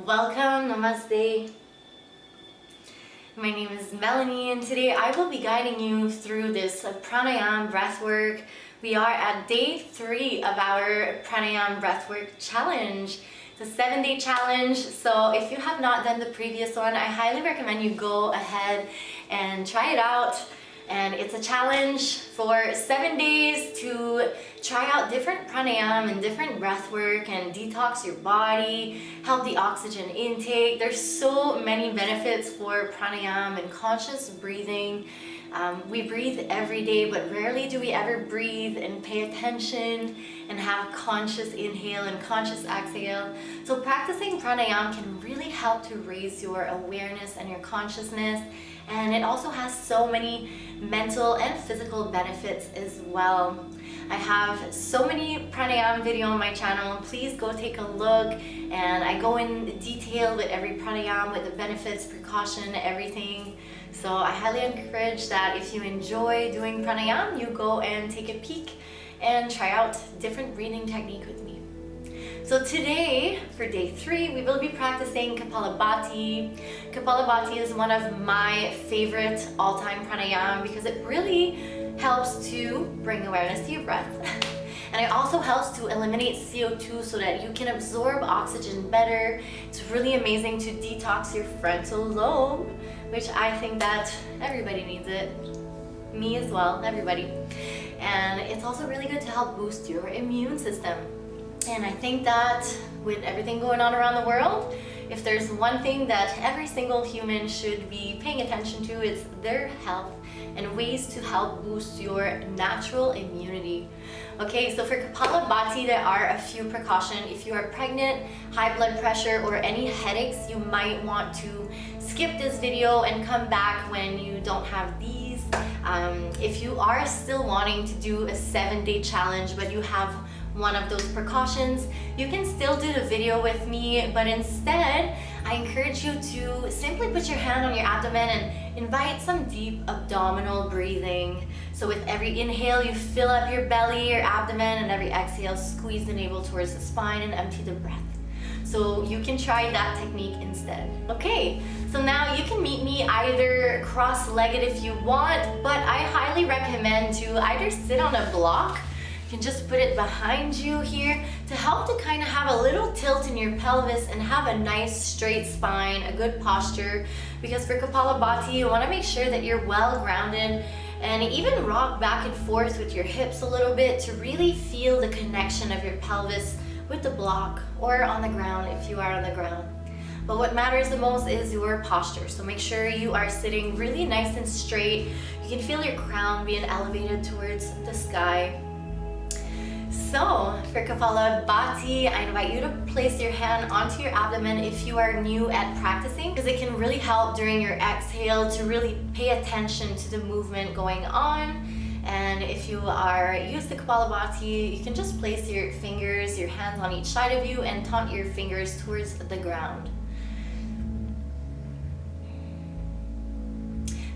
Welcome, namaste. My name is Melanie and today I will be guiding you through this pranayama breathwork. We are at day 3 of our pranayama breathwork challenge. It's a 7-day challenge, so if you have not done the previous one, I highly recommend you go ahead and try it out. And it's a challenge for 7 days to try out different pranayama and different breath work and detox your body, help the oxygen intake. There's so many benefits for pranayama and conscious breathing. We breathe every day, but rarely do we ever breathe and pay attention and have conscious inhale and conscious exhale. So practicing pranayama can really help to raise your awareness and your consciousness. And it also has so many mental and physical benefits as well. I have so many pranayama video on my channel. Please go take a look, and I go in detail with every pranayama, with the benefits, precaution, everything. So I highly encourage that if you enjoy doing pranayama, you go and take a peek and try out different breathing technique with me. So today, for day 3, we will be practicing Kappalabhati. Kappalabhati is one of my favorite all-time pranayama because it really helps to bring awareness to your breath. And it also helps to eliminate CO2 so that you can absorb oxygen better. It's really amazing to detox your frontal lobe, which I think that everybody needs it. Me as well, everybody. And it's also really good to help boost your immune system. And I think that with everything going on around the world, if there's one thing that every single human should be paying attention to, it's their health and ways to help boost your natural immunity. Okay, so for Kappalabhati, there are a few precautions. If you are pregnant, high blood pressure, or any headaches, you might want to skip this video and come back when you don't have these. If you are still wanting to do a 7-day challenge, but you have one of those precautions, you can still do the video with me, but instead I encourage you to simply put your hand on your abdomen and invite some deep abdominal breathing. So with every inhale, you fill up your belly, your abdomen, and every exhale, squeeze the navel towards the spine and empty the breath. So you can try that technique instead. Okay, so now you can meet me either cross-legged if you want, but I highly recommend to either sit on a block. You can just put it behind you here to help to kind of have a little tilt in your pelvis and have a nice straight spine, a good posture. Because for Kappalabhati, you want to make sure that you're well grounded and even rock back and forth with your hips a little bit to really feel the connection of your pelvis with the block or on the ground if you are on the ground. But what matters the most is your posture. So make sure you are sitting really nice and straight. You can feel your crown being elevated towards the sky. So for Kappalabhati, I invite you to place your hand onto your abdomen if you are new at practicing, because it can really help during your exhale to really pay attention to the movement going on. And if you are used to Kappalabhati, you can just place your fingers, your hands on each side of you and taunt your fingers towards the ground.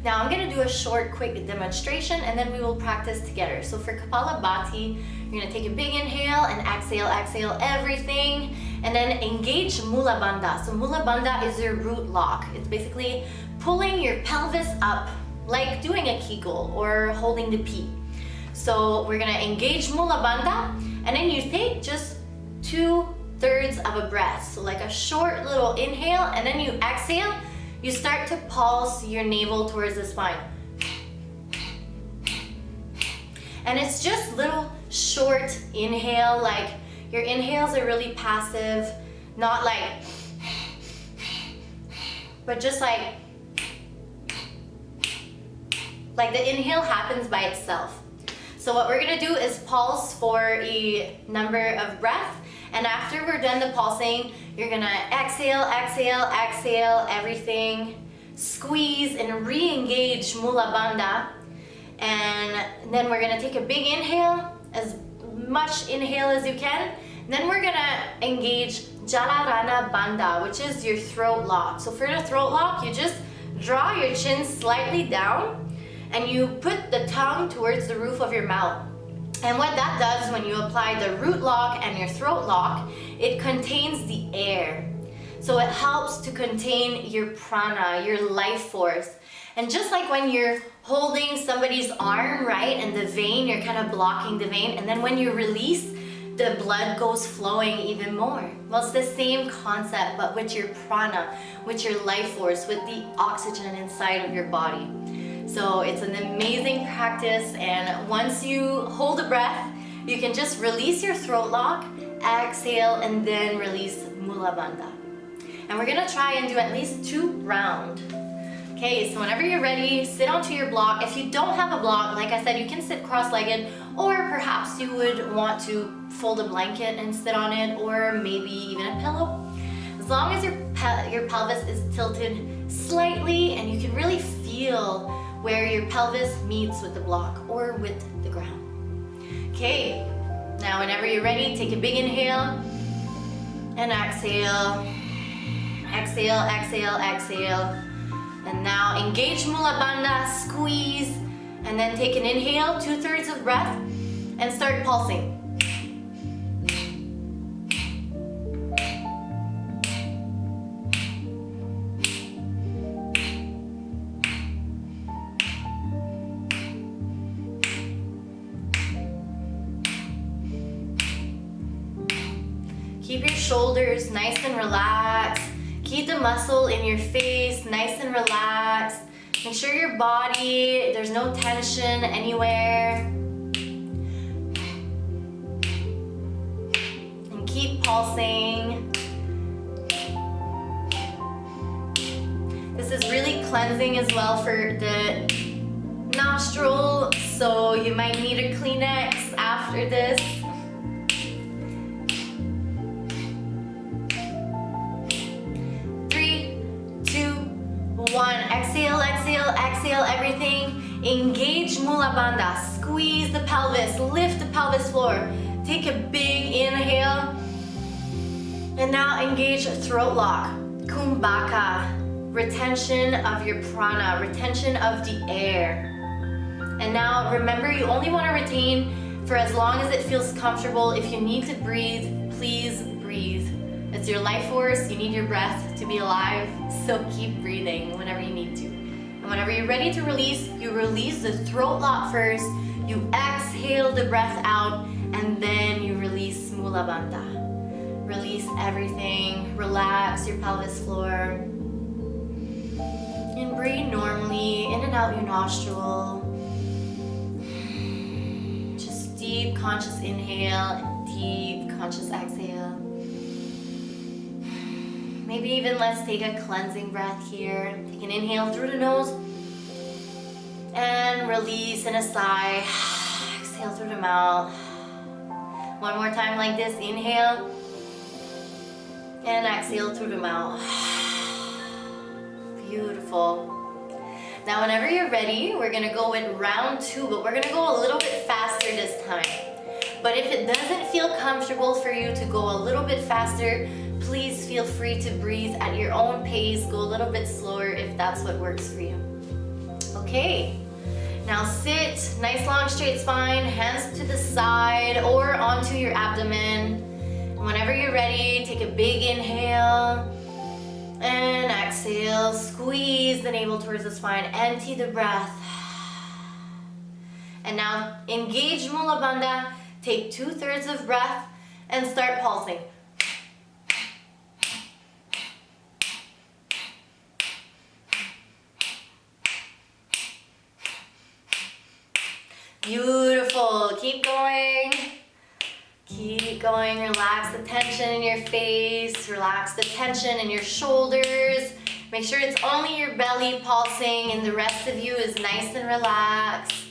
Now I'm going to do a short, quick demonstration and then we will practice together. So for Kappalabhati, you're going to take a big inhale and exhale everything, and then engage Mula Bandha. So Mula Bandha is your root lock. It's basically pulling your pelvis up like doing a Kegel or holding the P. So we're going to engage Mula Bandha, and then you take just 2/3 of a breath. So like a short little inhale, and then you exhale. You start to pulse your navel towards the spine. And it's just little short inhale, like your inhales are really passive, not but just like the inhale happens by itself. So what we're gonna do is pulse for a number of breaths, and after we're done the pulsing, you're gonna exhale everything, squeeze and re-engage Mula Bandha, and then we're gonna take a big inhale, as much inhale as you can. Then we're gonna engage Jalarana Bandha, which is your throat lock. So for the throat lock, you just draw your chin slightly down and you put the tongue towards the roof of your mouth. And what that does when you apply the root lock and your throat lock, it contains the air. So it helps to contain your prana, your life force. And just like when you're holding somebody's arm, right, and the vein, you're kind of blocking the vein, and then when you release, the blood goes flowing even more. Well, it's the same concept, but with your prana, with your life force, with the oxygen inside of your body. So it's an amazing practice, and once you hold a breath, you can just release your throat lock, exhale, and then release Mula Bandha. And we're gonna try and do at least 2 rounds. Okay, so whenever you're ready, sit onto your block. If you don't have a block, like I said, you can sit cross-legged, or perhaps you would want to fold a blanket and sit on it, or maybe even a pillow. As long as your pelvis is tilted slightly and you can really feel where your pelvis meets with the block or with the ground. Okay, now whenever you're ready, take a big inhale and exhale. Exhale, exhale, exhale. And now engage Mula Bandha, squeeze, and then take an inhale, 2/3 of breath, and start pulsing. Keep your shoulders nice and relaxed. Keep the muscle in your face nice and relaxed. Make sure your body, there's no tension anywhere. And keep pulsing. This is really cleansing as well for the nostril, so you might need a Kleenex after this. 1, exhale, exhale, exhale everything. Engage Mula Bandha, squeeze the pelvis, lift the pelvis floor. Take a big inhale. And now engage throat lock, Kumbhaka, retention of your prana, retention of the air. And now remember, you only want to retain for as long as it feels comfortable. If you need to breathe, please breathe. It's your life force, you need your breath to be alive, so keep breathing whenever you need to. And whenever you're ready to release, you release the throat lock first, you exhale the breath out, and then you release Mula Bandha. Release everything, relax your pelvis floor, and breathe normally, in and out your nostril. Just deep conscious inhale, and deep conscious exhale. Maybe even let's take a cleansing breath here. Take an inhale through the nose and release in a sigh. Exhale through the mouth. One more time like this. Inhale and exhale through the mouth. Beautiful. Now whenever you're ready, we're gonna go with round 2, but we're gonna go a little bit faster this time. But if it doesn't feel comfortable for you to go a little bit faster, please feel free to breathe at your own pace. Go a little bit slower if that's what works for you. Okay, now sit, nice long straight spine, hands to the side or onto your abdomen. And whenever you're ready, take a big inhale and exhale. Squeeze the navel towards the spine, empty the breath. And now engage Mula Bandha, take 2/3 of breath and start pulsing. Beautiful, keep going. Keep going, relax the tension in your face, relax the tension in your shoulders. Make sure it's only your belly pulsing and the rest of you is nice and relaxed.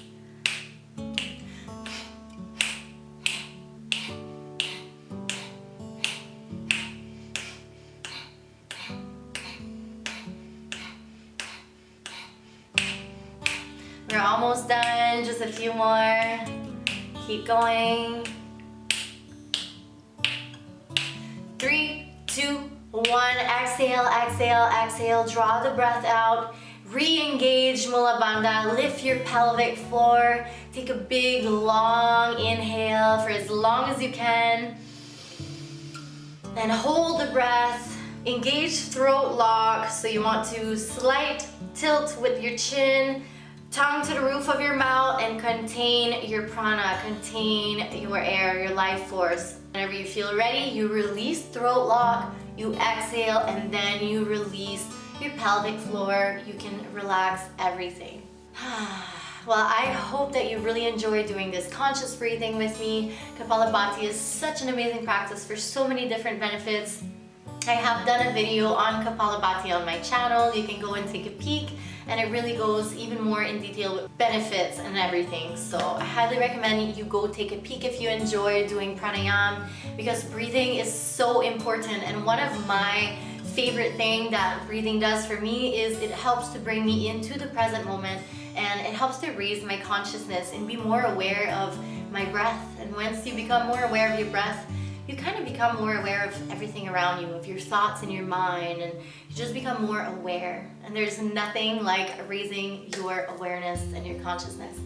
We're almost done, just a few more. Keep going. 3, 2, 1, exhale, exhale, exhale. Draw the breath out. Re-engage Mula Bandha. Lift your pelvic floor. Take a big, long inhale for as long as you can. And hold the breath. Engage throat lock, so you want to slight tilt with your chin, tongue to the roof of your mouth, and contain your prana, contain your air, your life force. Whenever you feel ready, you release throat lock, you exhale, and then you release your pelvic floor. You can relax everything. Well, I hope that you really enjoy doing this conscious breathing with me. Kappalabhati is such an amazing practice for so many different benefits. I have done a video on Kappalabhati on my channel. You can go and take a peek, and it really goes even more in detail with benefits and everything. So I highly recommend you go take a peek if you enjoy doing pranayama, because breathing is so important. And one of my favorite thing that breathing does for me is it helps to bring me into the present moment, and it helps to raise my consciousness and be more aware of my breath. And once you become more aware of your breath, you kind of become more aware of everything around you, of your thoughts and your mind, and you just become more aware. And there's nothing like raising your awareness and your consciousness.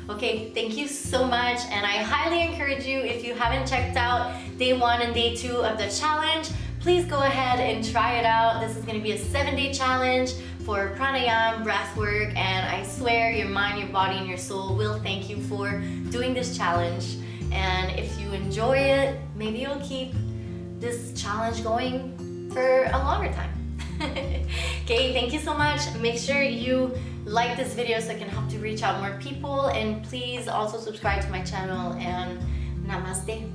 Okay, thank you so much, and I highly encourage you, if you haven't checked out day 1 and day 2 of the challenge, please go ahead and try it out. This is going to be a 7-day challenge for pranayama, breath work, and I swear your mind, your body, and your soul will thank you for doing this challenge. And if you enjoy it, maybe you'll keep this challenge going for a longer time. Okay, thank you so much. Make sure you like this video so it can help to reach out more people, and please also subscribe to my channel, and namaste.